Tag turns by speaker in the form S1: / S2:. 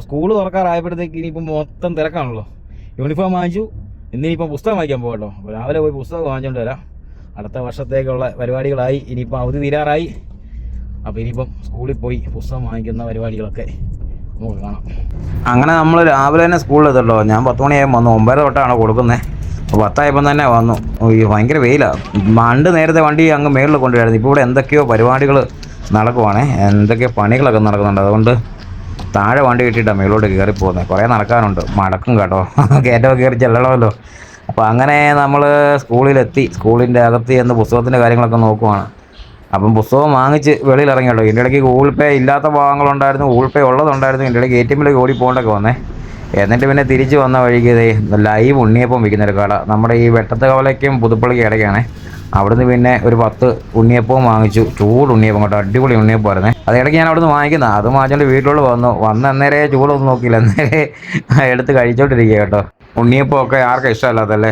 S1: School തുറക്കാറായപ്പോഴത്തേക്ക് ഇനിയിപ്പം മൊത്തം തിരക്കാണല്ലോ. Uniform വാങ്ങിച്ചു, ഇന്നിനിപ്പം പുസ്തകം വാങ്ങിക്കാൻ പോകട്ടോ. രാവിലെ പോയി പുസ്തകം വാങ്ങിച്ചുകൊണ്ട് വരാം. അടുത്ത വർഷത്തേക്കുള്ള പരിപാടികളായി, ഇനിയിപ്പം അവധി തീരാറായി. അപ്പോൾ ഇനിയിപ്പം സ്കൂളിൽ പോയി പുസ്തകം വാങ്ങിക്കുന്ന പരിപാടികളൊക്കെ നമുക്ക് കാണാം. അങ്ങനെ നമ്മൾ രാവിലെ തന്നെ സ്കൂളിൽ എത്തല്ലോ. ഞാൻ 10 മണിയാകുമ്പോൾ വന്നു. 9 തൊട്ടാണ് കൊടുക്കുന്നത്. അപ്പോൾ 10 തന്നെ വന്നു. ഭയങ്കര വെയിലാണ്. പണ്ട് നേരത്തെ വണ്ടി അങ്ങ് മേളിൽ കൊണ്ടുവരായിരുന്നു. ഇപ്പോൾ ഇവിടെ എന്തൊക്കെയോ പരിപാടികൾ നടക്കുവാണേ, എന്തൊക്കെയോ പണികളൊക്കെ നടക്കുന്നുണ്ട്. അതുകൊണ്ട് താഴെ വണ്ടി കിട്ടിയിട്ടാണ് മേലോട്ട് കയറി പോകുന്നത്. കുറേ നടക്കാനുണ്ട്, മടക്കും കേട്ടോ. കയറ്റമൊക്കെ കയറി ചെല്ലണമല്ലോ. അപ്പോൾ അങ്ങനെ നമ്മൾ സ്കൂളിലെത്തി. സ്കൂളിൻ്റെ അകത്ത് ചെന്ന് പുസ്തകത്തിൻ്റെ കാര്യങ്ങളൊക്കെ നോക്കുവാണ്. അപ്പം പുസ്തകം വാങ്ങിച്ച് വെളിയിൽ ഇറങ്ങിയല്ലോ. ഇതിൻ്റെ ഇടയ്ക്ക് ഗൂഗിൾ പേ ഇല്ലാത്ത ഭാഗങ്ങളുണ്ടായിരുന്നു, ഗൂഗിൾ പേ ഉള്ളതുണ്ടായിരുന്നു. ഇതിൻ്റെ ഇടയ്ക്ക് ATMിലേക്ക് ഓടി പോകേണ്ടൊക്കെ വന്നേ. എന്നിട്ട് പിന്നെ തിരിച്ച് വന്ന വഴിക്ക് ലൈവ് ഉണ്ണിയപ്പം വിൽക്കുന്നൊരു കട നമ്മുടെ ഈ വെട്ടത്ത് കവലയ്ക്കും പുതുപ്പള്ളിക്കും ഇടയ്ക്കാണ്. അവിടുന്ന് പിന്നെ ഒരു 10 ഉണ്ണിയപ്പവും വാങ്ങിച്ചു. ചൂട് ഉണ്ണിയപ്പം കേട്ടോ, അടിപൊളി ഉണ്ണിയപ്പമായിരുന്നേ. അത് ഇടയ്ക്ക് ഞാൻ അവിടുന്ന് വാങ്ങിക്കുന്നത്. അത് വാങ്ങിച്ചുകൊണ്ട് വീട്ടിലോട്ട് വന്ന് അന്നേരെ ചൂടൊന്നും നോക്കിയില്ല, അന്നേരെ എടുത്ത് കഴിച്ചോണ്ടിരിക്കുക കേട്ടോ. ഉണ്ണിയപ്പമൊക്കെ ആർക്കും ഇഷ്ടമല്ലാത്തല്ലേ.